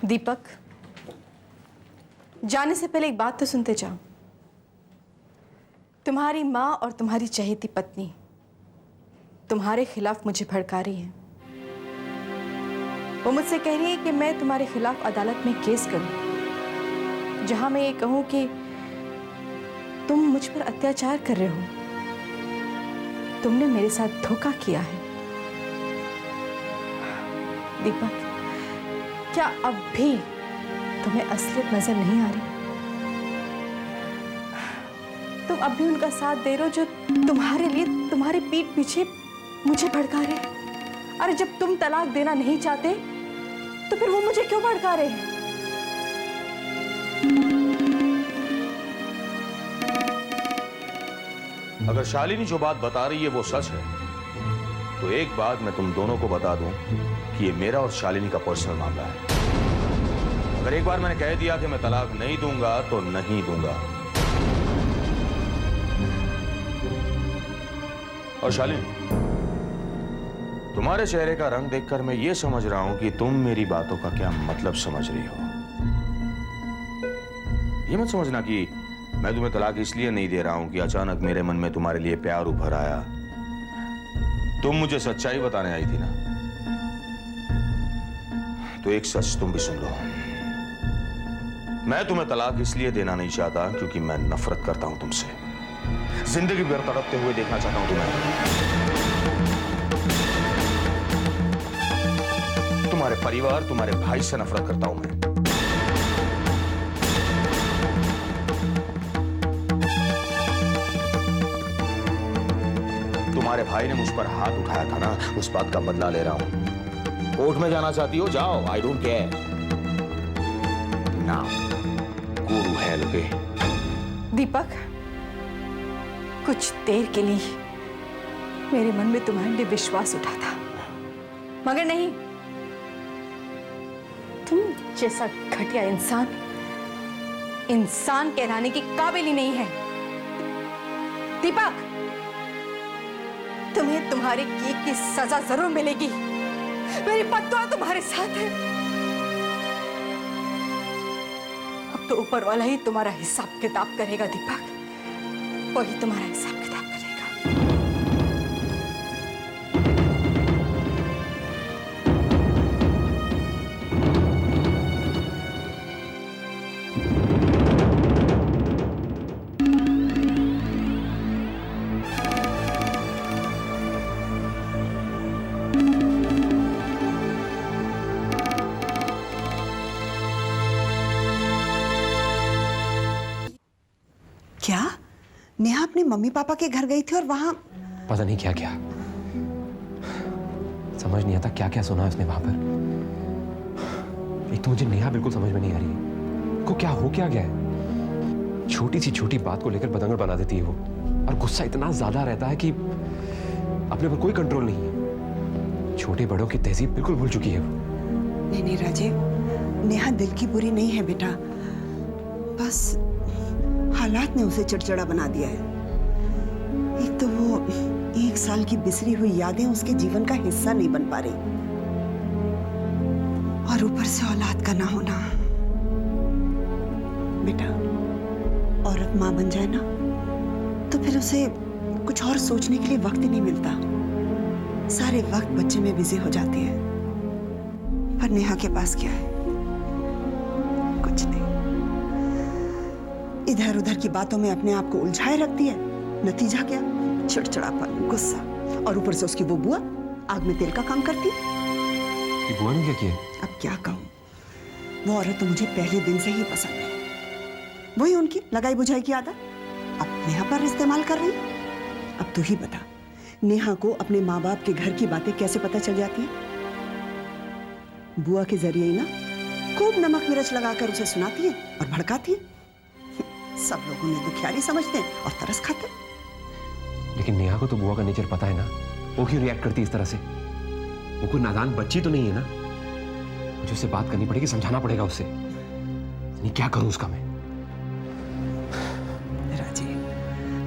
दीपक, जाने से पहले एक बात तो सुनते जाओ। तुम्हारी माँ और तुम्हारी चहेती पत्नी तुम्हारे खिलाफ मुझे भड़का रही है। वो मुझसे कह रही है कि मैं तुम्हारे खिलाफ अदालत में केस करूं, जहां मैं ये कहूं कि तुम मुझ पर अत्याचार कर रहे हो, तुमने मेरे साथ धोखा किया है। दीपक, क्या अब भी तुम्हें असलियत नजर नहीं आ रही? तुम अब भी उनका साथ दे रहे हो जो तुम्हारे लिए तुम्हारे पीठ पीछे मुझे भड़का रहे हैं। अरे जब तुम तलाक देना नहीं चाहते तो फिर वो मुझे क्यों भड़का रहे हैं? अगर शालिनी जो बात बता रही है वो सच है, तो एक बात मैं तुम दोनों को बता दूं कि ये मेरा और शालिनी का पर्सनल मामला है। अगर एक बार मैंने कह दिया कि मैं तलाक नहीं दूंगा तो नहीं दूंगा। और शालिनी, तुम्हारे चेहरे का रंग देखकर मैं ये समझ रहा हूं कि तुम मेरी बातों का क्या मतलब समझ रही हो। ये मत समझना कि मैं तुम्हें तलाक इसलिए नहीं दे रहा हूं कि अचानक मेरे मन में तुम्हारे लिए प्यार उभर आया। तुम मुझे सच्चाई बताने आई थी ना, तो एक सच तुम भी सुन लो। मैं तुम्हें तलाक इसलिए देना नहीं चाहता क्योंकि मैं नफरत करता हूं तुमसे। जिंदगी भर तड़पते हुए देखना चाहता हूं तुम्हें। तुम्हारे परिवार, तुम्हारे भाई से नफरत करता हूं मैं। तुम्हारे भाई ने मुझ पर हाथ उठाया था ना, उस बात का बदला ले रहा हूं। कोर्ट में जाना चाहती हो, जाओ, आई डोंट केयर। नाउ गुरु है लोगे। दीपक, कुछ देर के लिए मेरे मन में तुम्हारे लिए विश्वास उठा था, मगर नहीं, तुम जैसा घटिया इंसान कहलाने की काबिल ही नहीं है। दीपक, तुम्हें तुम्हारे किए की सजा जरूर मिलेगी। मेरी बद्दुआ तुम्हारे साथ है। अब तो ऊपर वाला ही तुम्हारा हिसाब किताब करेगा दीपक, वही तुम्हारा हिसाब किताब करेगा। क्या नेहा अपने मम्मी पापा के घर गई थी और वहां पता नहीं क्या क्या, समझ नहीं आता क्या क्या सुना उसने वहां पर। एक तो मुझे नेहा बिल्कुल समझ में नहीं आ रही है को क्या हो क्या गया है। छोटी सी छोटी बात को लेकर बतंगड़ बना देती है वो, और गुस्सा इतना ज्यादा रहता है कि अपने पर कोई कंट्रोल नहीं है। छोटे बड़ों की तहजीब बिल्कुल भूल चुकी है वो। नहीं राजीव, नेहा दिल की बुरी नहीं है बेटा, बस हालात ने उसे चिड़चिड़ा बना दिया है। एक तो वो 1 साल की बिसरी हुई यादें उसके जीवन का हिस्सा नहीं बन पा रही, और ऊपर से औलाद का ना होना। बेटा, औरत मां बन जाए ना तो फिर उसे कुछ और सोचने के लिए वक्त ही नहीं मिलता। सारे वक्त बच्चे में बिजी हो जाती है। पर नेहा के पास क्या है? कुछ नहीं। इधर उधर की बातों में अपने आप को उलझाए रखती है। नतीजा क्या? चिड़चिड़ापन, गुस्सा, और ऊपर से उसकी वो बुआ आग में तेल का काम करती है। कि बुआ ने क्या किया? अब क्या कहूं, वो औरत तो मुझे पहले दिन से ही पसंद है। वही उनकी लगाई बुझाई की आदत अब नेहा पर इस्तेमाल कर रही। अब तू ही बता, नेहा को अपने माँ बाप के घर की बातें कैसे पता चल जाती है? बुआ के जरिए ही ना, खूब नमक मिर्च लगाकर उसे सुनाती है और भड़काती है। सब लोग उन्हें दुखियारी समझते हैं और तरस खाते हैं। लेकिन नेहा को तो बुआ का नेचर पता है ना, वो क्यों रिएक्ट करती है इस तरह से? वो कोई नादान बच्ची तो नहीं है ना। मुझे उससे बात करनी पड़ेगी, समझाना पड़ेगा उससे। नहीं क्या करूं उसका मैं? राजीव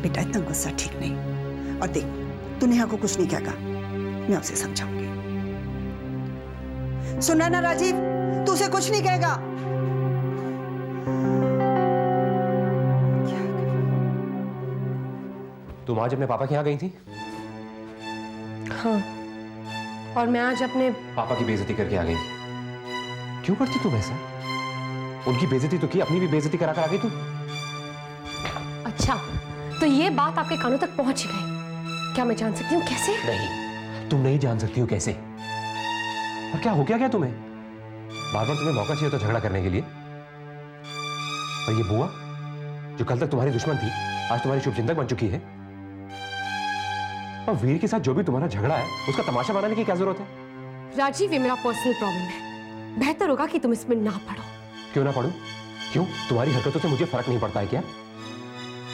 बेटा, इतना गुस्सा ठीक नहीं। और देख, तू नेहा को कुछ नहीं कहेगा, मैं उसे समझाऊंगी। सुना ना राजीव, तू उसे कुछ नहीं कहेगा। तुम आज अपने पापा के यहाँ गई थी? हाँ, और मैं आज अपने पापा की बेइज्जती करके आ गई। क्यों करती तुम ऐसा? उनकी बेइज्जती तो की, अपनी भी बेइज्जती करा कर आ गई तू। अच्छा, तो ये बात आपके कानों तक पहुंच गई। क्या मैं जान सकती हूँ कैसे? नहीं, तुम नहीं जान सकती हो कैसे। और क्या हो गया तुम्हें? बार बार तुम्हें मौका चाहिए तो झगड़ा करने के लिए। और ये बुआ जो कल तक तुम्हारी दुश्मन थी, आज तुम्हारी शुभचिंतक बन चुकी है। और वीर के साथ जो भी तुम्हारा झगड़ा है, उसका तमाशा बनाने की क्या जरूरत है? राजीव, ये मेरा पर्सनल प्रॉब्लम है। बेहतर होगा कि तुम इसमें ना पढ़ो। क्यों ना पढ़ूं? क्यों? तुम्हारी हरकतों से मुझे फर्क नहीं पड़ता है क्या?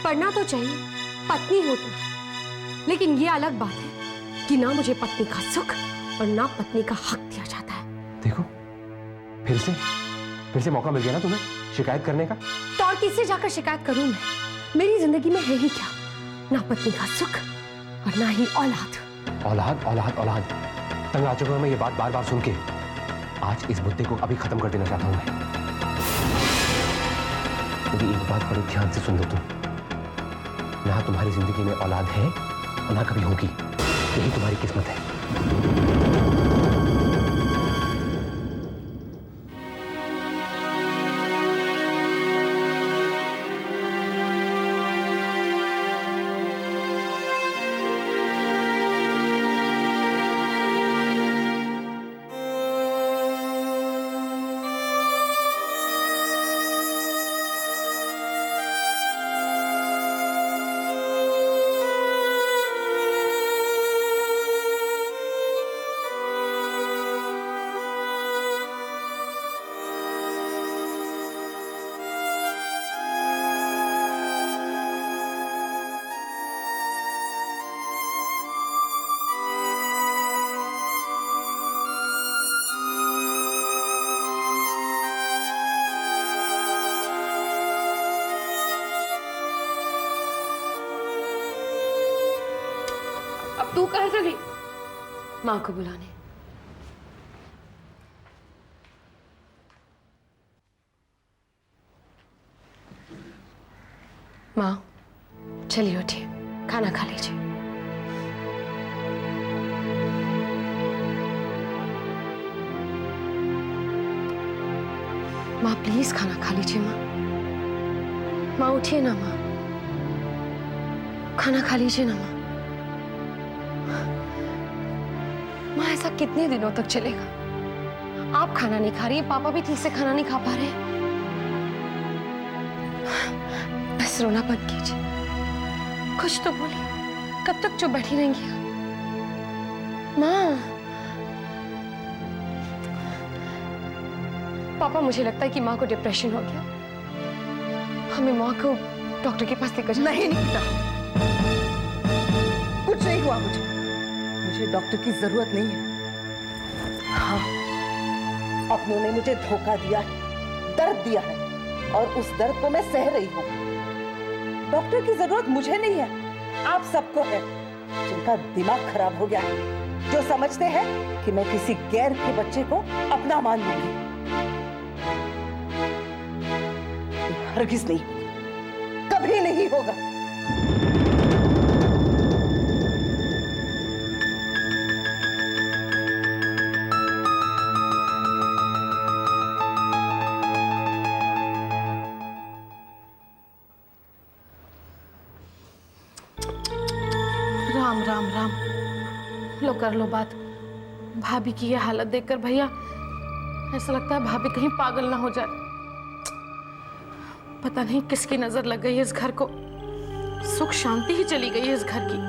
पढ़ना तो चाहिए, पत्नी हो तुम। लेकिन ये अलग बात है कि ना मुझे पत्नी का सुख और ना पत्नी का हक दिया जाता है। देखो, फिर से मौका मिल गया ना तुम्हें शिकायत करने का। तो और किससे जाकर शिकायत करूं मैं? मेरी जिंदगी में है ही क्या? ना पत्नी का सुख और ना ही औलाद। औलाद औलाद औलाद, तंग आ चुका हूं मैं ये बात बार बार सुन के। आज इस मुद्दे को अभी खत्म कर देना चाहता हूं मैं। मेरी एक बात बड़े ध्यान से सुन लो तुम। ना तुम्हारी जिंदगी में औलाद है और ना कभी होगी। यही तुम्हारी किस्मत है। तू कहाँ चली? माँ को बुलाने। माँ, चलिए उठिए, खाना खा लीजिए। माँ प्लीज खाना खा लीजिए। माँ, माँ उठिए ना। माँ, खाना खा लीजिए ना। माँ, माँ ऐसा कितने दिनों तक चलेगा? आप खाना नहीं खा रही है, पापा भी ठीक से खाना नहीं खा पा रहे। बस रोना बंद कीजिए, कुछ तो बोलिए। कब तक चुप बैठी रहेंगी आप? माँ, पापा मुझे लगता है कि माँ को डिप्रेशन हो गया। हमें माँ को डॉक्टर के पास लेकर जाना। नहीं निकिता, कुछ नहीं हुआ मुझे डॉक्टर की जरूरत नहीं है। हाँ, अपनों ने मुझे धोखा दिया है, दर्द दिया है, और उस दर्द को मैं सह रही हूँ। डॉक्टर की जरूरत मुझे नहीं है, आप सबको है, जिनका दिमाग खराब हो गया है, जो समझते हैं कि मैं किसी गैर के बच्चे को अपना मान लूंगी। हरगिज नहीं होगा, कभी नहीं होगा। राम राम राम, लो कर लो बात। भाभी की ये हालत देखकर भैया ऐसा लगता है भाभी कहीं पागल ना हो जाए। पता नहीं किसकी नजर लग गई है इस घर को, सुख शांति ही चली गई है इस घर की।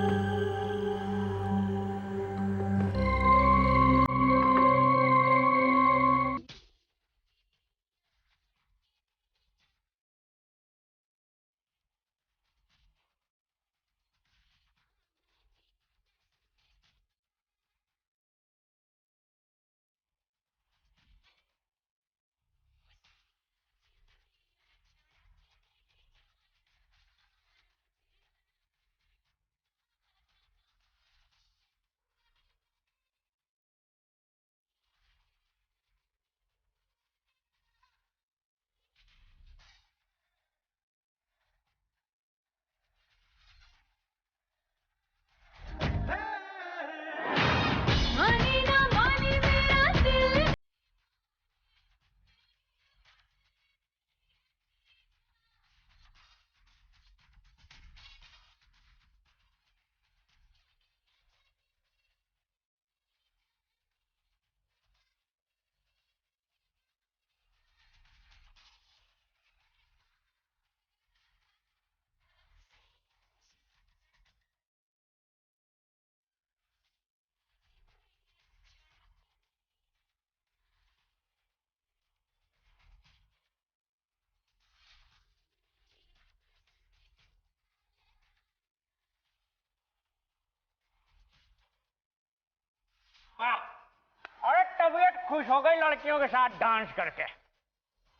अरे तबीयत खुश हो गई लड़कियों के साथ डांस करके।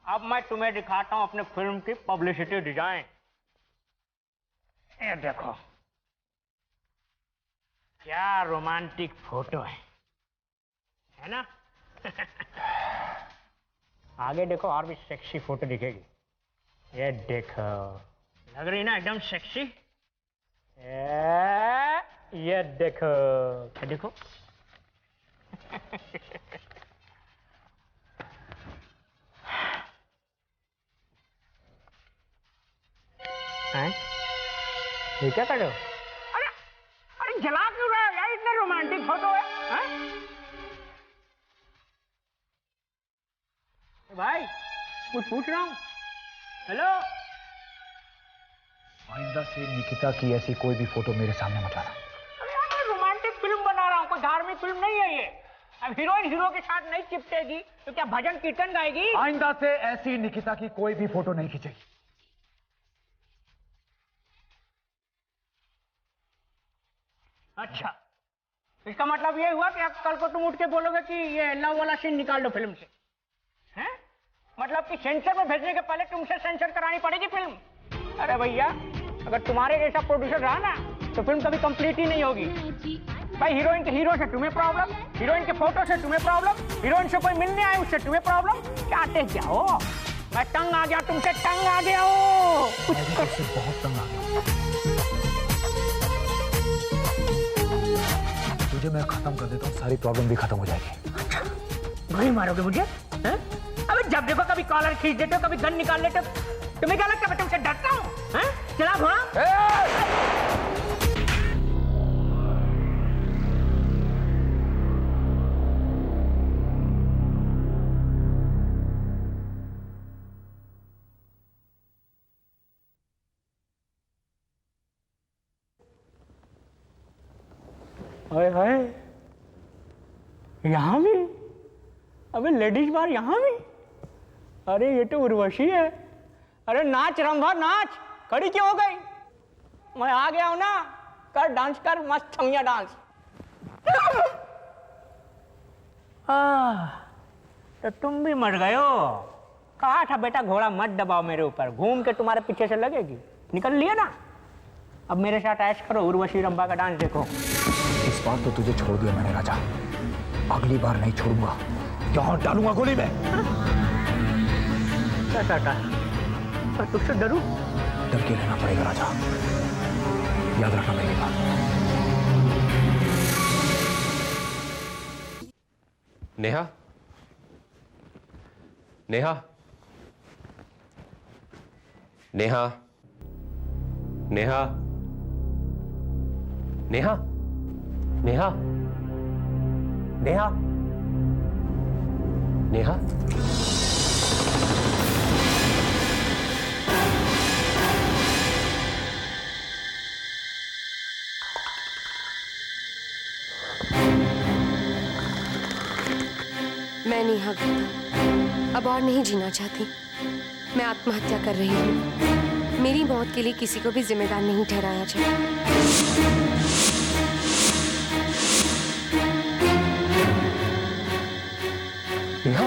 अब मैं तुम्हें दिखाता हूं अपने फिल्म की पब्लिसिटी डिजाइन। ये देखो क्या रोमांटिक फोटो है ना? आगे देखो और भी सेक्सी फोटो दिखेगी। ये देखो लग रही ना एकदम सेक्सी। ये देखो देखो ये क्या कर रहे हो? अरे अरे जला क्यों रहे हो यार? इतने रोमांटिक फोटो है? भाई कुछ पूछ रहा हूँ। हेलो, आइंदा से निकिता की ऐसी कोई भी फोटो मेरे सामने मत लाना। अरे यार मैं रोमांटिक फिल्म बना रहा हूँ, कोई धार्मिक फिल्म नहीं है ये। अब हीरोइन हीरो के साथ नहीं चिपटेगी तो क्या भजन कीर्तन गाएगी? आइंदा से ऐसी निकिता की कोई भी फोटो नहीं खींचेगी। अच्छा, इसका मतलब ये हुआ कि अब कल को तुम उठ के बोलोगे कि ये लव वाला सीन निकाल दो फिल्म से, हैं? मतलब कि सेंसर में भेजने के पहले तुमसे सेंसर करानी पड़ेगी फिल्म। अरे भैया, अगर तुम्हारे जैसा प्रोड्यूसर रहा ना तो फिल्म कभी कंप्लीट ही नहीं होगी। भाई हीरोइन के हीरो से तुम्हें प्रॉब्लम, हीरोइन के फोटो से तुम्हें प्रॉब्लम, हीरोइन से कोई मिलने आए उससे तुम्हें प्रॉब्लम। चाहते क्या हो? मैं तंग आ गया तुमसे, तंग आ गया हो। बहुत तंग आ गया। तुझे मैं खत्म कर देता हूँ, सारी प्रॉब्लम भी खत्म हो जाएगी। गोली मारोगे मुझे? हैं? अबे जब देखो कभी कॉलर खींच देते हो, कभी गन निकाल लेते हो। तुम्हें क्या लगता है मैं तुमसे डरता हूँ? हैं? चला घोड़ा। हाय हाय, यहाँ भी? अबे लेडीज बार यहाँ भी? अरे ये तो उर्वशी है। अरे नाच रंभा नाच, खड़ी क्यों हो गई? मैं आ गया हूं ना, कर डांस कर, मस्त छमिया डांस। तो तुम भी मर गए हो? कहा था बेटा घोड़ा मत दबाओ मेरे ऊपर, घूम के तुम्हारे पीछे से लगेगी। निकल लिया ना? अब मेरे साथ ऐश करो, उर्वशी रंभा का डांस देखो। इस बार तो तुझे छोड़ दिया मैंने राजा, अगली बार नहीं छोड़ूंगा, यहाँ डालूंगा गोली में। पर तुझसे डरूं? डर के रहना पड़ेगा राजा, याद रखना मेरी बात। नेहा, नेहा, नेहा, नेहा, नेहा, नेहा, नेहा, नेहा। मैं नेहा गुप्ता अब और नहीं जीना चाहती। मैं आत्महत्या कर रही हूँ। मेरी मौत के लिए किसी को भी जिम्मेदार नहीं ठहराया जाए। नेहा,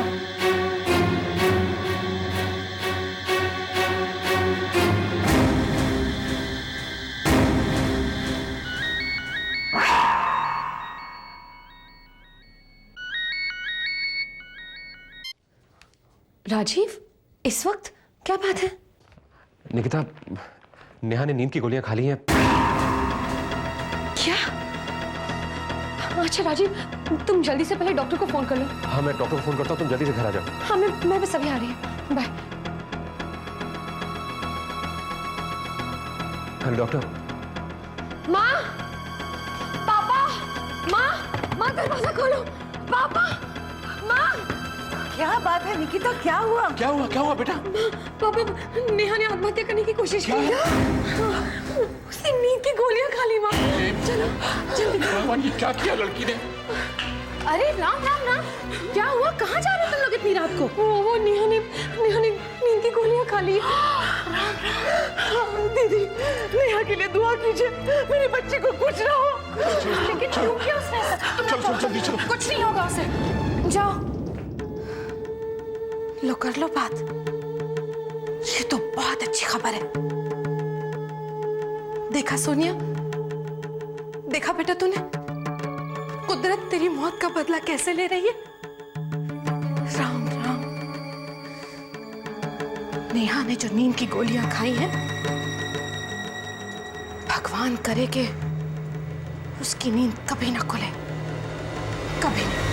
राजीव, इस वक्त क्या बात है? निकिता, नेहा ने नींद की गोलियां खा ली हैं। क्या? अच्छा राजीव, तुम जल्दी से पहले डॉक्टर को फोन कर लो। हाँ, मैं डॉक्टर को फोन करता हूँ, तुम जल्दी से घर आ जाओ। हाँ, मैं बस अभी आ रही हूँ। बाय। Hello doctor. माँ, पापा, माँ, दरवाजा खोलो। पापा, माँ। क्या बात है निकिता, क्या हुआ? क्या हुआ बेटा? पापा, नेहा ने आत्महत्या करने की कोशिश की। उसने नींद की गोलियां खा ली। माँ, चलो जल्दी। भगवान, ये क्या किया लड़की ने? अरे राम राम राम, क्या हुआ? कहाँ जा रहे हो तुम लोग इतनी रात को? वो नेहा ने नींद की गोलियां खा ली। दीदी, नेहा के लिए दुआ कीजिए, मेरे बच्चे को कुछ ना हो, लेकिन क्यों किया उसने ऐसा? तुम चल जल्दी चलो। कुछ नहीं होगा उसे। जाओ। लो कर लो बात। ये तो बहुत अच्छी खबर है। देखा सोनिया, देखा बेटा तूने, कुदरत तेरी मौत का बदला कैसे ले रही है। राम राम। नेहा ने जो नींद की गोलियां खाई हैं, भगवान करे कि उसकी नींद कभी ना खुले, कभी नहीं।